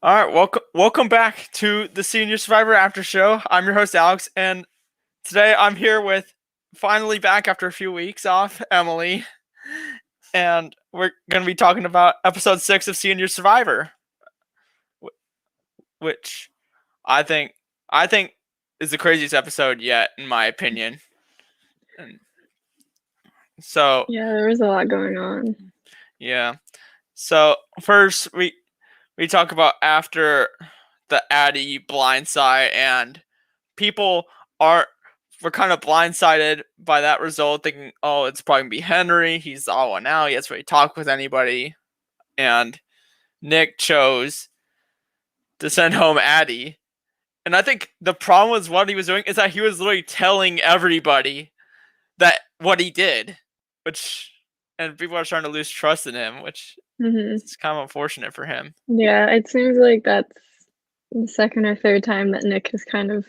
All right, welcome back to the CNU Survivor Aftershow. I'm your host Alex, and today I'm here with finally back after a few weeks off, Emily, and we're going to be talking about episode 6 of CNU Survivor, which I think I think is the craziest episode yet, in my opinion. And so Yeah, there was a lot going on. yeah, so first we talk about after the Addy blindside and people are were kind of blindsided by that result, thinking, "Oh, it's probably gonna be Henry. He's the odd one out. He hasn't really talked with anybody." And Nick chose to send home Addie. And I think the problem with what he was doing is that he was literally telling everybody that what he did, which and people are starting to lose trust in him, which hmm is kind of unfortunate for him. Yeah, it seems like that's the second or third time that Nick has kind of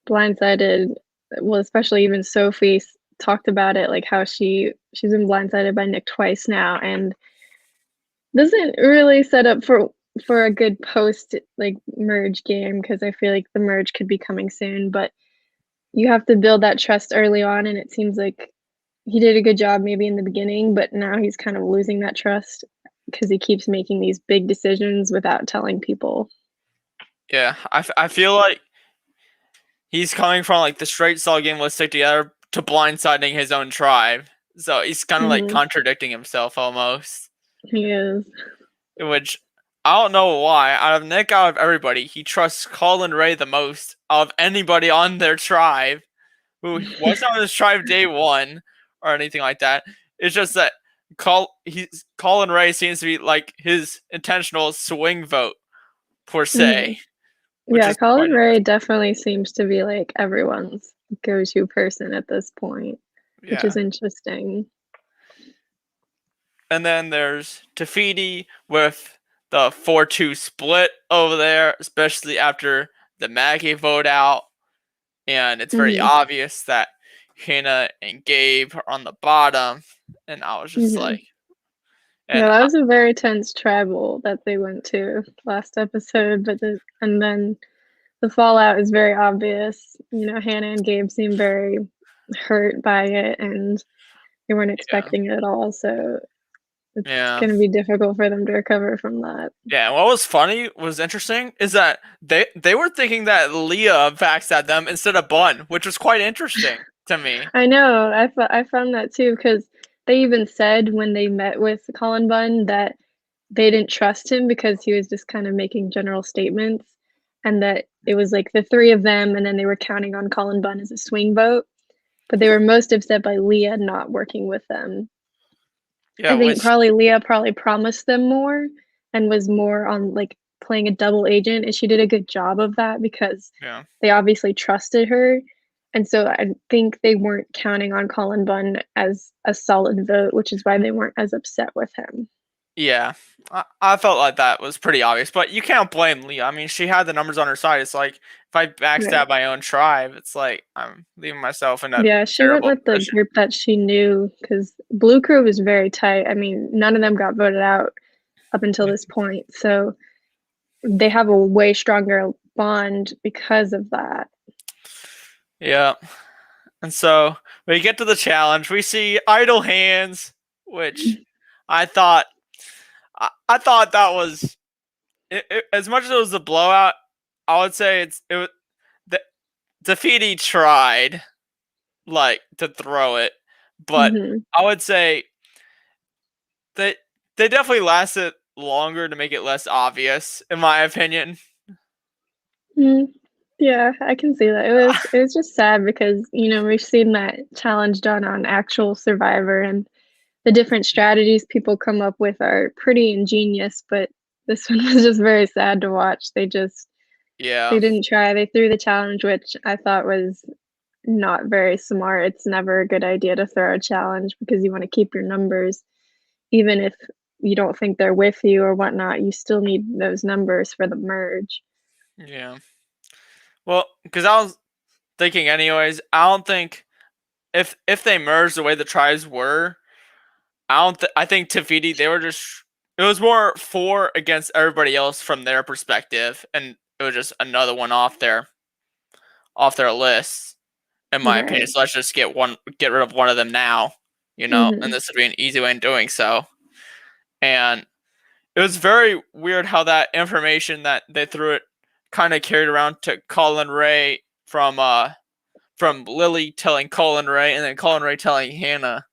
blindsided. Well, especially even Sophie talked about it, like how she's been blindsided by Nick twice now, and doesn't really set up for a good post like merge game because I feel like the merge could be coming soon, but you have to build that trust early on, and it seems like he did a good job maybe in the beginning, but now he's kind of losing that trust because he keeps making these big decisions without telling people. Yeah, I feel like he's coming from like the straight solid game, let's stick together, to blindsiding his own tribe. So he's kind of like Mhm. contradicting himself almost. He is. Which I don't know why. Out of Nick, out of everybody, he trusts Colin Ray the most of anybody on their tribe, who wasn't on his tribe day one or anything like that. It's just that Colin Ray seems to be like his intentional swing vote per Mhm. se, which Yeah, is Colin quite Ray definitely seems to be like everyone's go-to person at this point, which yeah. is interesting. And then there's Tafiti with the 4-2 split over there, especially after the Maggie vote out. And it's very Mhm. obvious that Hannah and Gabe are on the bottom. And I was just Mhm. like, Yeah, and that was a very tense travel that they went to last episode, and then the fallout is very obvious. Hannah and Gabe seem very hurt by it, and they weren't yeah, expecting it at all, so it's yeah, gonna be difficult for them to recover from that. yeah. And what was funny, was interesting, is that they were thinking that Leah backstabbed them instead of Bun, which was quite interesting to me. I know, I found that too because they even said when they met with Colin Bunn that they didn't trust him because he was just kind of making general statements, and that it was, like, the 3 of them, and then they were counting on Colin Bunn as a swing vote, but they were most upset by Leah not working with them. Yeah, I think which probably Leah probably promised them more and was more on, like, playing a double agent, and she did a good job of that because yeah. they obviously trusted her, and so I think they weren't counting on Colin Bunn as a solid vote, which is why they weren't as upset with him. Yeah, I felt like that was pretty obvious, but you can't blame Leah. I mean, she had the numbers on her side. It's like if I Right. backstab my own tribe, it's like I'm leaving myself in a Yeah, she went terrible with the position. group that she knew because Blue Crew was very tight. I mean, none of them got voted out up until this point, so they have a way stronger bond because of that. Yeah, and so we get to the challenge. We see idle hands, which I thought I thought that was as much as it was a blowout. I would say it was the Tafiti tried like to throw it, but Mhm. I would say they they definitely lasted longer to make it less obvious, in my opinion. Mm, yeah, I can see that. It was just sad because, we've seen that challenge done on actual Survivor, and the different strategies people come up with are pretty ingenious, but this one was just very sad to watch. They Yeah, didn't try. They threw the challenge, which I thought was not very smart. It's never a good idea to throw a challenge because you wanna keep your numbers. Even if you don't think they're with you or whatnot, you still need those numbers for the merge. yeah. Well, because I was thinking, anyways, I don't think if they merged the way the tribes were, I don't. I think Tafiti, they were just. it was more for against everybody else from their perspective, and it was just another one off their list, in my opinion. Right. So let's just get rid of one of them now, and Mhm. this would be an easy way in doing so. And it was very weird how that information that they threw it kind of carried around to Colin Ray from Lily telling Colin Ray, and then Colin Ray telling Hannah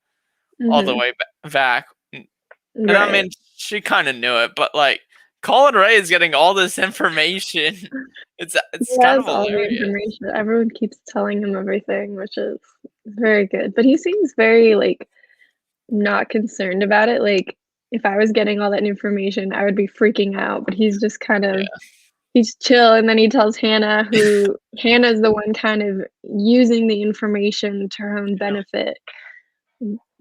all the Mhm. way back. And I Right. mean, she kind of knew it, but like Colin Ray is getting all this information. He It's kind has of all the hilarious. information. Everyone keeps telling him everything, which is very good. But he seems very, like, not concerned about it. Like, if I was getting all that information, I would be freaking out, but he's just kind Yeah, of he's chill, and then he tells Hannah, who Hannah's the one kind of using the information to her own yeah, benefit.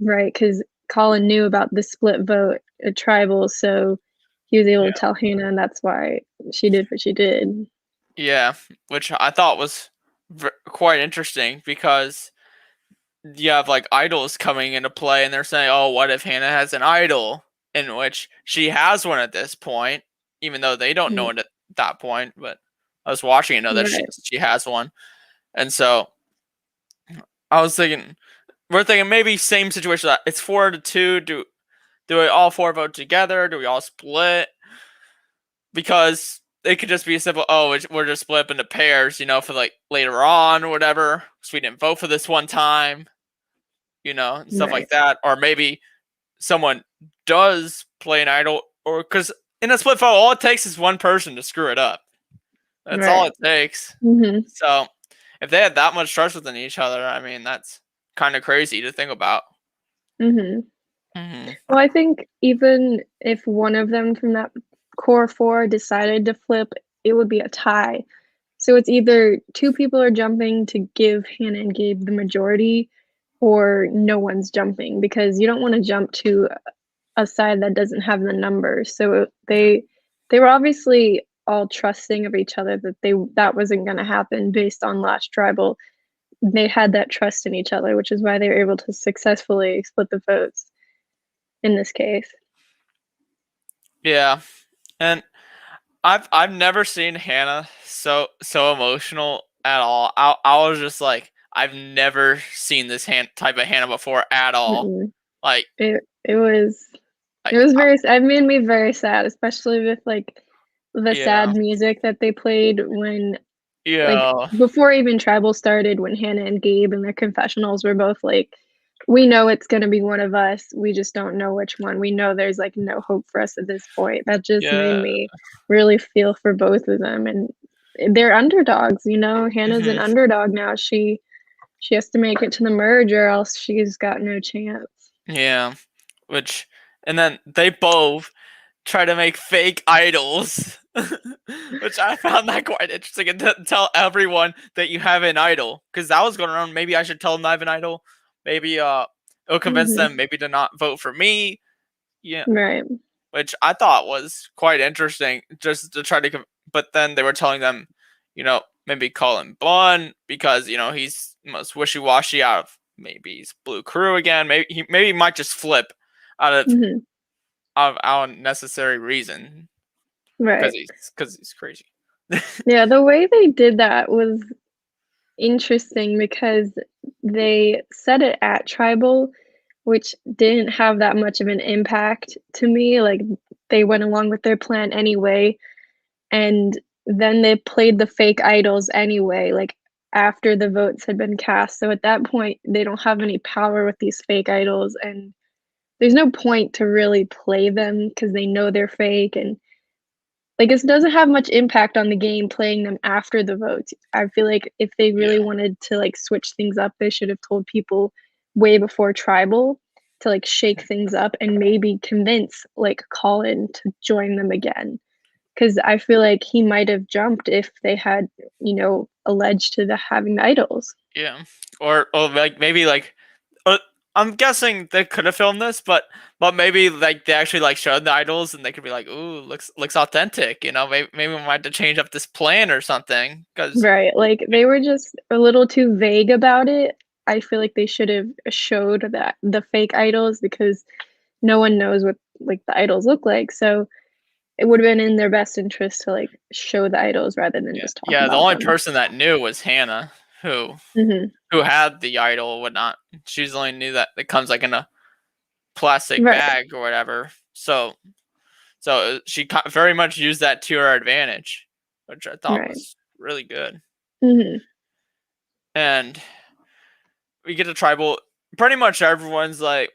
Right? Because Colin knew about the split vote at tribal, so he was able to yeah, tell Hannah, and that's why she did what she did. yeah. Which I thought was quite interesting because you have like idols coming into play, and they're saying, "Oh, what if Hannah has an idol?" In which she has one at this point, even though they don't know Mhm. it at that point. But I was watching and know that Right. she has one, and so I was thinking, we're thinking maybe same situation. That it's 4-2. Do we all four vote together? Do we all split? Because it could just be a simple, oh, we're just split up into pairs, for like later on or whatever. So we didn't vote for this one time, and stuff like Right. that. Or maybe someone does play an idol, or because in a split vote, all it takes is one person to screw it up. That's all Right. it takes. Mhm. So if they had that much trust within each other, I mean, that's kind of crazy to think about. Mhm. Hmm. Well, I think even if one of them from that core 4 decided to flip, it would be a tie. So it's either 2 people are jumping to give Hannah and Gabe the majority, or no one's jumping because you don't wanna jump to a side that doesn't have the numbers. So they were obviously all trusting of each other that that wasn't gonna happen based on last tribal. They had that trust in each other, which is why they were able to successfully split the votes in this case. Yeah, and I've never seen Hannah so emotional at all. I was just like, I've never seen this type of Hannah before at all. Mm-mm. Like It was like very it made me very sad, especially with, like, the yeah, sad music that they played when like, yeah, before even tribal started, when Hannah and Gabe in their confessionals were both like, "We know it's gonna be one of us, we just don't know which one. We know there's, like, no hope for us at this point." That just made yeah. me really feel for both of them, and they're underdogs, you know? Hannah's an Hmm. underdog now. She has to make it to the merge or else she's got no chance. Yeah, which and then they both try to make fake idols, which I found that quite interesting. And tell everyone that you have an idol, because that was going around. Maybe I should tell them I have an idol. Maybe it'll convince Mhm. them maybe to not vote for me. Yeah, Right. which I thought was quite interesting, just to try to. But then they were telling them, maybe call him Bun because he's most wishy washy out of maybe he's Blue Crew again. Maybe he might just flip out of Mhm. unnecessary reason because Right. he's crazy. Yeah, the way they did that was interesting because they said it at tribal, which didn't have that much of an impact to me, like, they went along with their plan anyway, and then they played the fake idols anyway, like, after the votes had been cast, so at that point, they don't have any power with these fake idols, and there's no point to really play them because they know they're fake, and like, it doesn't have much impact on the game playing them after the votes. I feel like if they really Yeah, wanted to, like, switch things up, they should have told people way before tribal to, like, shake things up and maybe convince, like, Colin to join them again. Because I feel like he might have jumped if they had, alleged to the having the idols. yeah, or like maybe like uh, I'm guessing they could have filmed this, but maybe like they actually like showed the idols and they could be like, ooh, looks authentic. Maybe we might have to change up this plan or something because Right, like, they were just a little too vague about it. I feel like they should have showed that the fake idols because no one knows what like the idols look like. So it would have been in their best interest to like show the idols rather than just talk Yeah, the about only them. person that knew was Hannah, who Hmm. who had the idol and whatnot. She's the only knew that it comes like in a plastic Right, bag or whatever. So she very much used that to her advantage, which I thought right. was really good. Hmm. And we get to tribal. Pretty much everyone. The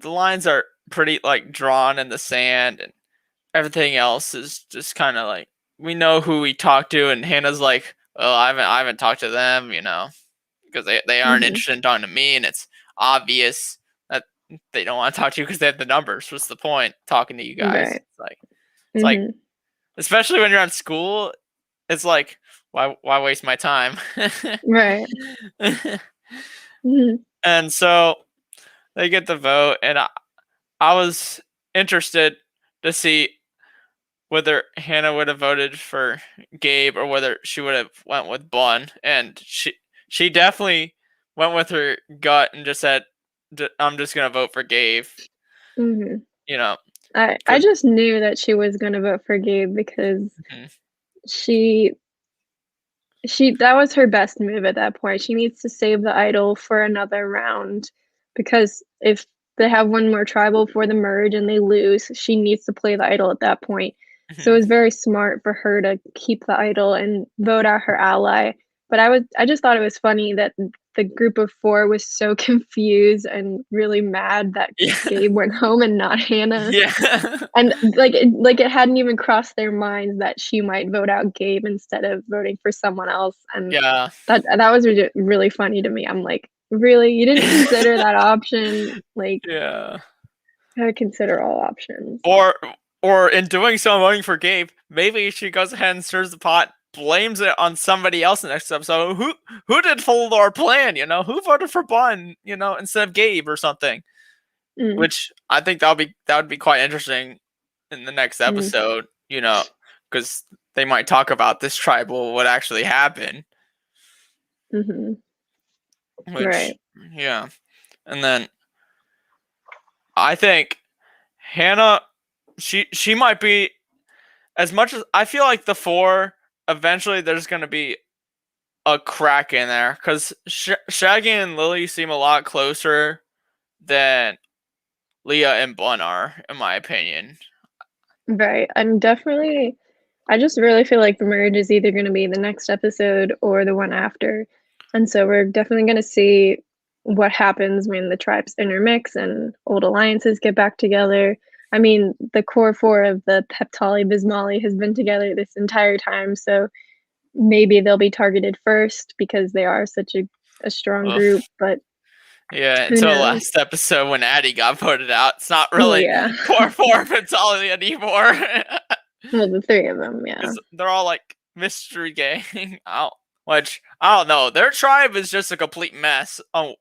lines are pretty like drawn in the sand, and everything else is just kind of like we know who we talk to. And Hannah's like, "Well, I haven't talked to them, because they aren't Hmm. interested in talking to me, and it's obvious that they don't want to talk to you because they have the numbers. What's the point talking to you guys? Right. It's like Hmm. especially when you're at school, it's like why waste my time? Right. Hmm. And so they get the vote, and I was interested to see whether Hannah would have voted for Gabe or whether she would have went with Bun, and she definitely went with her gut and just said, "I'm just gonna vote for Gabe," Hmm. you know, I because just knew that she was gonna vote for Gabe because she that was her best move at that point. She needs to save the idol for another round because if they have one more tribal for the merge and they lose, she needs to play the idol at that point. So it was very smart for her to keep the idol and vote out her ally. But I just thought it was funny that the group of four was so confused and really mad that yeah, Gabe went home and not Hannah. yeah, And, like, it hadn't even crossed their minds that she might vote out Gabe instead of voting for someone else, and yeah. that was really funny to me. I'm like, "Really? You didn't consider that option?" Like, Yeah. gotta consider all options. Or or in doing so, voting for Gabe, maybe she goes ahead and stirs the pot, blames it on somebody else in the next episode. Who did follow our plan? Who voted for Bun? Instead of Gabe or something. Mm, Which I think that would be quite interesting in the next mm, episode. Because they might talk about this tribal, what actually happened. mhm, Which right, yeah, and then I think Hannah, she might be as much as I feel like the four. Eventually, there's gonna be a crack in there because Shaggy and Lily seem a lot closer than Leah and Bun are, in my opinion. right. I just really feel like the merge is either gonna be the next episode or the one after, and so we're definitely gonna see what happens when the tribes intermix and old alliances get back together. I mean, the core 4 of the Peptali Bismali has been together this entire time, so maybe they'll be targeted first because they are such a strong Ugh. group, but Yeah, who until the knows? last episode when Addie got voted out. It's not really Yeah. core four Fatality anymore. Well, the 3 of them, yeah. Because they're all like mystery gang. Which I don't know. Their tribe is just a complete mess. Oh,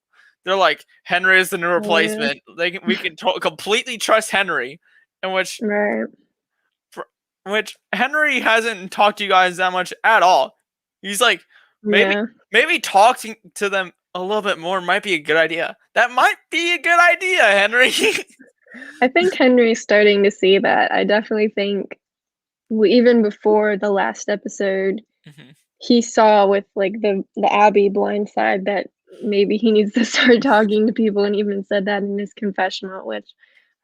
they're like Henry is the new Oh, yeah. replacement. We can completely trust Henry, in Right. which Henry hasn't talked to you guys that much at all. He's like maybe Yeah. maybe talking to them a little bit more might be a good idea. That might be a good idea, Henry. I think Henry's starting to see that. I definitely think even before the last episode, Mhm. he saw with, like, the Abby blind side that maybe he needs to start talking to people and even said that in his confessional, which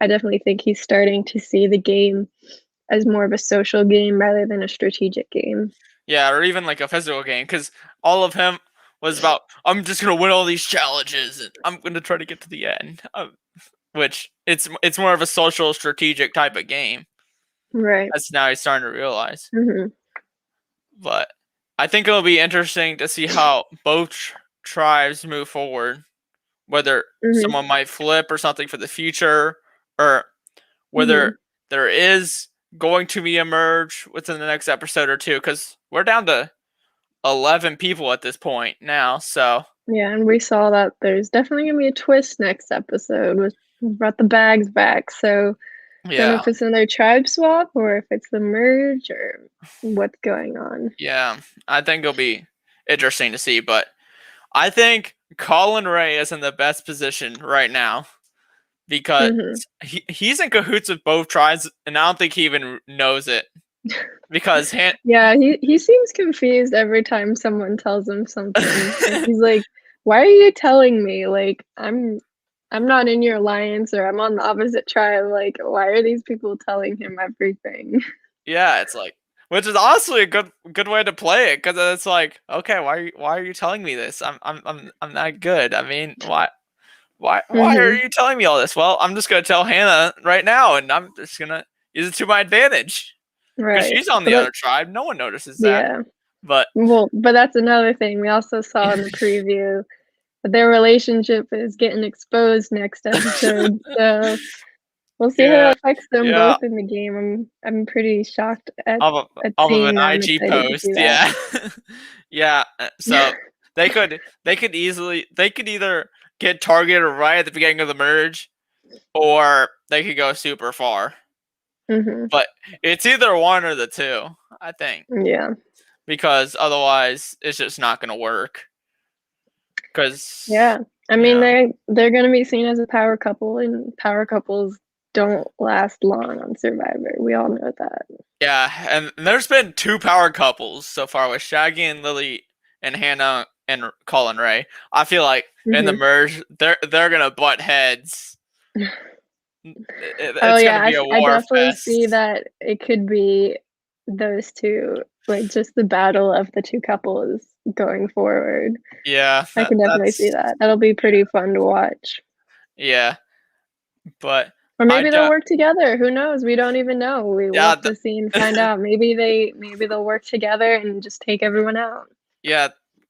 I definitely think he's starting to see the game as more of a social game rather than a strategic game. Yeah, or even like a physical game, because all of him was about I'm just gonna win all these challenges and I'm gonna try to get to the end. Which it's more of a social strategic type of game. Right. That's now he's starting to realize. Mhm. But I think it'll be interesting to see how both tribes move forward. Whether Mhm. someone might flip or something for the future, or whether Mhm. there is going to be a merge within the next episode or two. Because we're down to 11 people at this point now. So Yeah, and we saw that there's definitely gonna be a twist next episode with brought the bags back, so don't know yeah, if it's another tribe swap or if it's the merge or what's going on. yeah, I think it'll be interesting to see. But I think Colin Ray is in the best position right now because Mhm. he's in cahoots with both tribes, and I don't think he even knows it because Yeah, he seems confused every time someone tells him something. Like, he's like, "Why are you telling me? Like, I'm not in your alliance or I'm on the opposite tribe. Like, why are these people telling him everything?" yeah, it's like, which is honestly a good way to play it because it's like, okay, why are you telling me this? I'm not good. I mean, why are Mhm. you telling me all this? Well, I'm just gonna tell Hannah right now, and I'm just gonna use it to my advantage because Right. she's on But the other tribe. No one notices that, yeah. but Well, but that's another thing. We also saw in the preview that their relationship is getting exposed next episode. So we'll see how yeah, it affects them yeah. both in the game. I'm pretty shocked at Off of an seeing that. I'm IG excited to post, see that. yeah, yeah. So they could either get targeted right at the beginning of the merge, or they could go super far. Mhm. But it's either one or the two, I think, Yeah. because otherwise it's just not gonna work. Because Yeah. I mean, yeah, they're gonna be seen as a power couple, and power couples don't last long on Survivor. We all know that. yeah, and there's been two power couples so far with Shaggy and Lily and Hannah and Colin Ray. I feel like in the Mhm. merge, they're gonna butt heads. Oh, It's yeah, gonna be a I war definitely see fest. that it could be those 2, like, just the battle of the 2 couples going forward. Yeah, I can definitely see that's that. That'll be pretty fun to watch. yeah. But Or I maybe they'll just work together, who knows? We don't even know. We'll yeah have to see and find out. Maybe they'll work together and just take everyone out. yeah.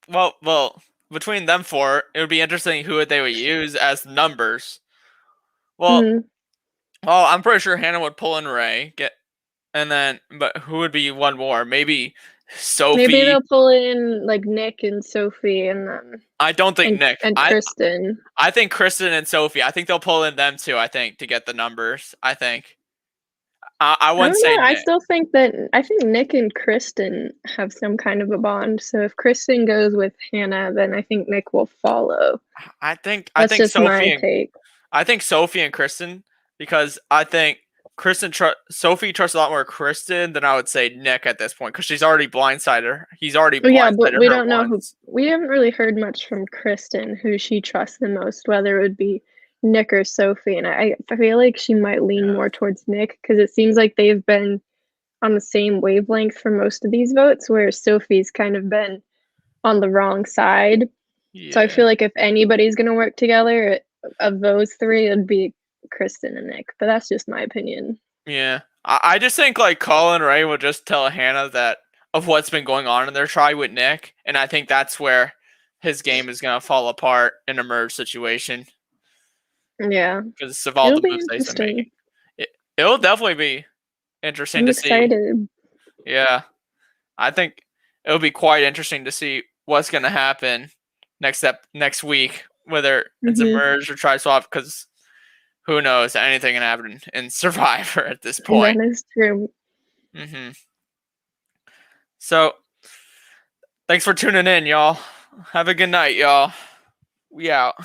Well, between them four, it would be interesting who they would use as numbers. Well, Mhm. I'm pretty sure Hannah would pull in Ray, and then but who would be one more? Maybe Maybe Sophie. they'll pull in, like, Nick and Sophie I don't think Nick. and Kristen. I think Kristen and Sophie. I think they'll pull in them too. I think to get the numbers. I think. I I wouldn't don't say know, Nick. I think Nick and Kristen have some kind of a bond, so if Kristen goes with Hannah, then I think Nick will follow. I That's think just my take. I think Sophie and Kristen because I think Sophie trusts a lot more Kristen than I would say Nick at this point because she's already blindsided her. He's already Well, yeah, but blindsided we her don't know who once. we haven't really heard much from Kristen, who she trusts the most, whether it would be Nick or Sophie, and I feel like she might lean Yeah. more towards Nick because it seems like they've been on the same wavelength for most of these votes, where Sophie's kind of been on the wrong side. So I Yeah. feel like if anybody's gonna work together of those 3, it'd be Kristen and Nick, but that's just my opinion. Yeah. I just think like Colin Ray will just tell Hannah that of what's been going on in their try with Nick, and I think that's where his game is gonna fall apart in a merge situation Yeah, because of all it'll the be moves they've been making. interesting. It, it'll definitely be interesting I'm to see. excited. Yeah. I think it'll be quite interesting to see what's going to happen next week, whether it's a Mhm. merge or try swap, because who knows? Anything can happen in Survivor at this That point. is true. hmm So thanks for tuning in, y'all. Have a good night, y'all. We out.